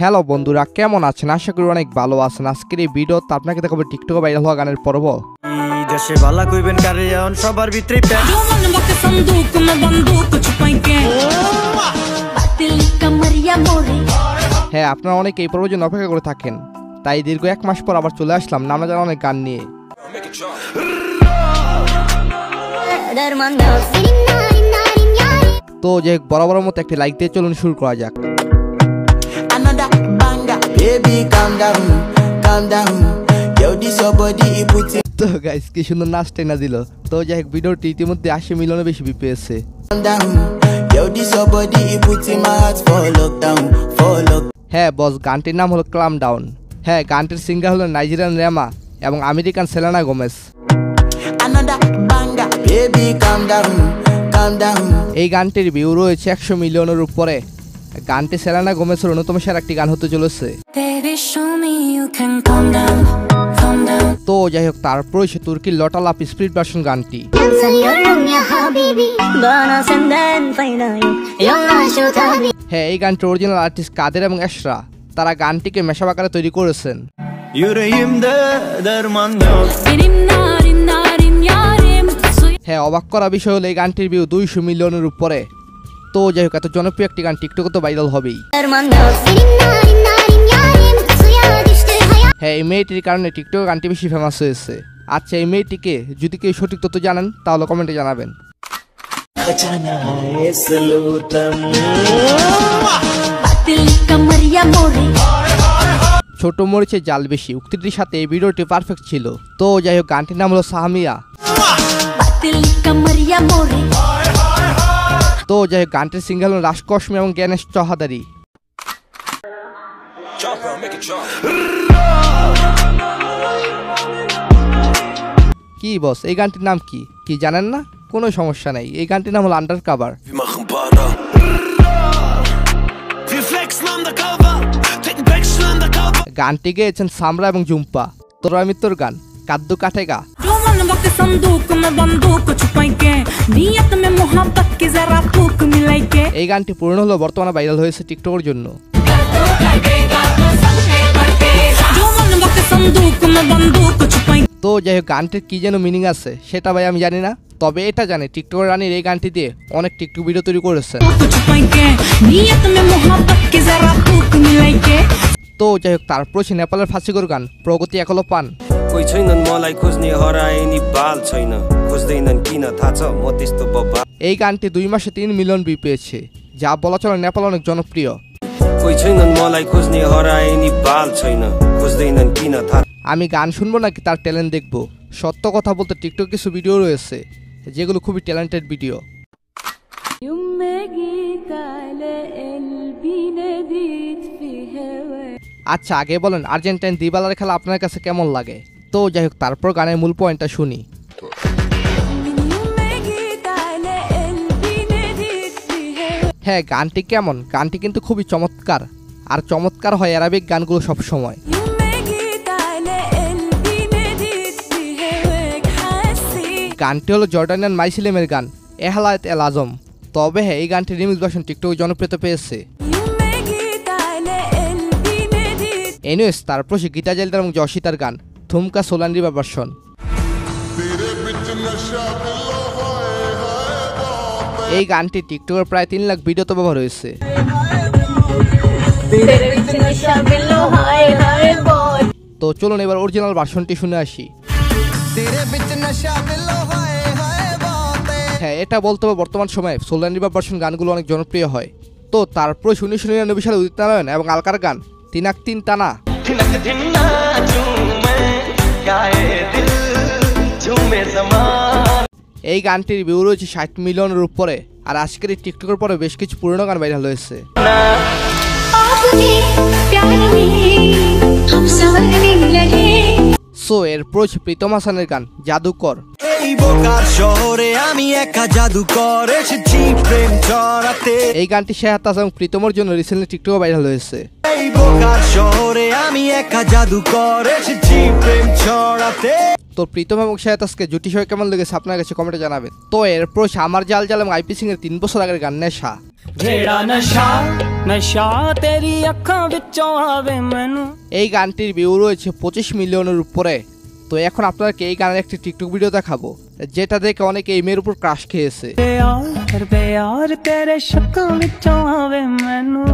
Hello বন্ধুরা, কেমন আছেন? আশা করি অনেক ভালো আছেন। আজকের এই ভিডিওতে আপনাকে দেখাবো টিকটকে ভাইরাল হওয়া গানের পর্ব। দেশে ভালো কইবেন কারে এখন সবার ভিতরে হ্যাঁ, আপনারা অনেকে এই পর্বের জন্য অপেক্ষা করে থাকেন, তাই দীর্ঘ 1 মাস পর আবার চলে আসলাম নামনা জানা অনেক গান নিয়ে। তো যে বরাবর মতো একটি লাইক দিয়ে চলুন শুরু করা যাক। তো গাইস, কি সুন্দর নাচটাই না দিল। তো যাই হোক, ভিডিওটি ইতিমধ্যে 80 মিলিয়নের বেশি ভিউ পেয়েছে। হ্যাঁ বস, গানটির নাম হলো ক্লাম ডাউন। হ্যাঁ, গানটির সিঙ্গার হলো নাইজেরিয়ান রেমা এবং আমেরিকান সেলেনা গোমেজ। এই গানটির ভিউ রয়েছে 100 মিলিয়নের উপরে। গানটি সেলেনা গোমেজের অন্যতম সেরা একটি গান হতে চলেছে। তো যাই হোক, তারপর সে তুর্কির লটালাপ স্পিরিট ভার্সন গানটি। হ্যাঁ, এই গানটির অরিজিনাল আর্টিস্ট কাদের এবং এশরা, তারা গানটিকে মেশাব আকারে তৈরি করেছেন। হ্যাঁ, অবাক করা বিষয় হলো এই গানটির ভিউ 200 মিলিয়নের উপরে। তো যাই হোক, এত জনপ্রিয় একটি গান টিকটকে তো ভাইরাল হবেই। হ্যাঁ, এই মেয়েটির কারণে টিকটক গানটি বেশি ফেমাস হয়েছে। আচ্ছা, এই মেয়েটিকে যদি কেউ সঠিক তথ্য জানেন তাহলে কমেন্টে জানাবেন। ছোট মরিচে জাল বেশি উক্তিটির সাথে এই ভিডিওটি পারফেক্ট ছিল। তো যাই হোক, গানটির নাম হলো সাহামিয়া। তো যাই হোক, গানটির সিঙ্গার হল রাজকোষমি এবং জ্ঞানেশ চৌহাদারি। কি বস, এই গানটির নাম কি জানেন না? কোনো সমস্যা নাই, এই গানটির নাম হলো আন্ডার কাভার। গানটি গেয়েছেন সামরা এবং জুম্পা। তোরা মিত্তর গান কাদ্দু কাটেগা। এই গানটি পূর্ণ হলো বর্তমানে ভাইরাল হয়েছে টিকটকের জন্য। তো যাই হোক, গানটির কি যেন মিনিং আছে সেটা ভাই আমি জানি না, তবে এটা জানি টিকটকের রানীর এই গানটি দিয়ে অনেক টিকটক ভিডিও তৈরি করেছেন। তো যাই হোক, তারপর সে নেপালের ফাঁসিগর গান প্রগতি একলো পান। এই গানটি 2 মাসে 3 মিলিয়ন ভিউ পেয়েছে, যা বলা চলে নেপাল অনেক জনপ্রিয়। আমি গান শুনবো নাকি তার ট্যালেন্ট দেখবো? সত্য কথা বলতে টিকটক কিছু ভিডিও রয়েছে যেগুলো খুবই ট্যালেন্টেড ভিডিও। আচ্ছা, আগে বলেন আর্জেন্টাইন দিবালার খেলা আপনার কাছে কেমন লাগে? তো যাই হোক, তারপর গানের মূল পয়েন্টটা শুনি। হ্যাঁ, গানটি কেমন? গানটি কিন্তু খুবই চমৎকার, আর চমৎকার হয় আরবিক গানগুলো সব সময়। গানটি হলো জর্ডানিয়ান মাইসিলেমের গান এহলায়েত এল আজম। তবে হ্যাঁ, এই গানটির রিমিক্স ভার্সন টিকটকে জনপ্রিয়তা পেয়েছে। এনিওয়েজ, তারপর সে গীতা জেলদার এবং জশিতার গান থুমকা সোলান রিভার ভার্সন। এই গানটি টিকটকের প্রায় 3 লাখ ভিডিওতে ব্যবহার হয়েছে। তো চলুন এবার অরিজিনাল ভার্সনটি শুনে আসি। হ্যাঁ, এটা বলতে হবে বর্তমান সময়ে সোলান রিভার ভার্সন গানগুলো অনেক জনপ্রিয় হয়। তো তারপর 1999 সালে উদিত নারায়ণ এবং আলকার গান তিনাক তিন টানা। এই গানটির ভিউ রয়েছে 60 মিলিয়নের উপরে, আর আজকের এই টিকটকের পরে বেশ কিছু পুরনো গান ভাইরাল হয়েছে। সো এরপর প্রীতম হাসানের গান জাদুকর। এই গানটি শেহাত এবং প্রীতমের জন্য রিসেন্টলি টিকটকে ভাইরাল হয়েছে। তো প্রীতম এবং শেহাতকে জুটি সহ কেমন লেগেছে আপনার কাছে কমেন্টে জানাবেন। তো এরপর আমার জাল জাল এবং আইপি সিং এর 3 বছর আগের গান নেশা। ਜਿਹੜਾ ਨਸ਼ਾ ਤੇਰੀ ਅੱਖਾਂ ਵਿੱਚੋਂ ਆਵੇ ਮੈਨੂੰ। এই গানটির ভিউ রয়েছে 25 মিলিয়নের উপরে। তো এখন আপনাদেরকে এই গানের একটি টিকটক ভিডিও দেখাবো, যেটা দেখে অনেকে এই মেয়ের উপর ক্রাশ খেয়েছে। ਪਿਆਰ ਤੇਰੇ ਸ਼ੱਕਾਂ ਵਿੱਚੋਂ ਆਵੇ ਮੈਨੂੰ।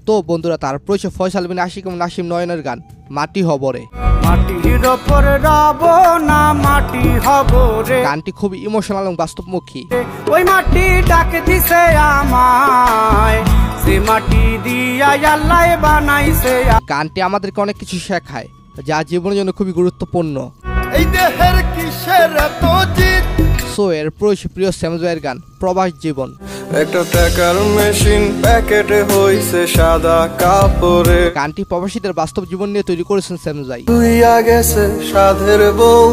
তো বন্ধুরা, তারপর হচ্ছে ফয়সাল বিন আশিক এবং নাসিম নয়নের গান মাটি হবরে। মাটির ওপর রব না মাটি হব রে, গানটি খুব ইমোশনাল এবং বাস্তবমুখী। ওই মাটি ডাক দিছে আমায়, সে মাটি দিয়া আল্লাহ বানাইছে। গানটি আমাদেরকে অনেক কিছু শেখায়, যা জীবনের জন্য খুবই গুরুত্বপূর্ণ। এই দেহের কিসের এত জিদ। সো এরপর হচ্ছে প্রিয় স্যামজয়ের গান প্রবাস জীবন। একটা টাকার মেশিন প্যাকেটে হইছে সাদা কাপড়ে, গানটি প্রবাসীদের বাস্তব জীবন নিয়ে তৈরি করেছেন স্যামজয়। তুইয়া গেছে সাধের বউ,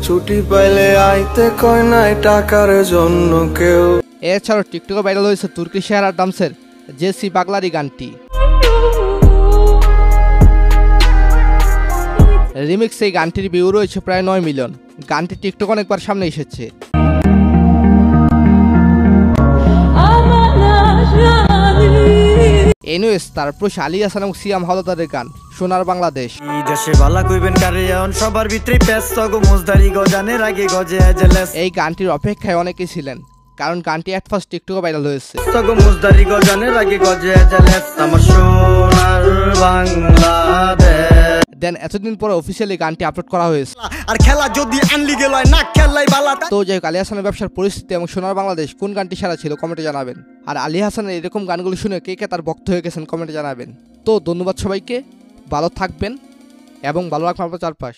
ছুটি পাইলে আইতে কয় নাই টাকার জন্য কেউ। এছাড়াও টিকটকে ভাইরাল হয়েছে তুর্কি শেহারার ডান্সের জেসি বাগলারি গানটি। রিমিক্স এই গানটির ভিউ রয়েছে প্রায় 9 মিলিয়ন। গানটি টিকটক অনেকবার সামনে এসেছে। এনিওয়েজ, তারপর আলী হাসান এবং সিয়াম হাওলাদারের গান সোনার বাংলাদেশ। এই দেশে বালা কইবেন কারে এখন সবার ভিতরে ব্যস্ত গো মুজদারি গজানের আগে গজে আজলেস। এই গানটির অপেক্ষায় অনেকেই ছিলেন, কারণ গানটি এট ফার্স্ট টিকটকে ভাইরাল হয়েছে। গো মুজদারি গজানের আগে গজে আজলেস আমার সোনার বাংলাদেশ। দেন এতদিন পরে অফিসিয়ালি গানটি আপলোড করা হয়েছে। আর খেলা যদি আনলি গেল না খেলাই বালা। তো যাই হোক, আলী হাসানের ব্যবসার পরিস্থিতি এবং সোনার বাংলাদেশ কোন গানটি সেরা ছিল কমেন্টে জানাবেন। আর আলী হাসানের এরকম গানগুলো শুনে কে কে তার ভক্ত হয়ে গেছেন কমেন্টে জানাবেন। তো ধন্যবাদ সবাইকে, ভালো থাকবেন এবং ভালো রাখবেন আপনার চারপাশ।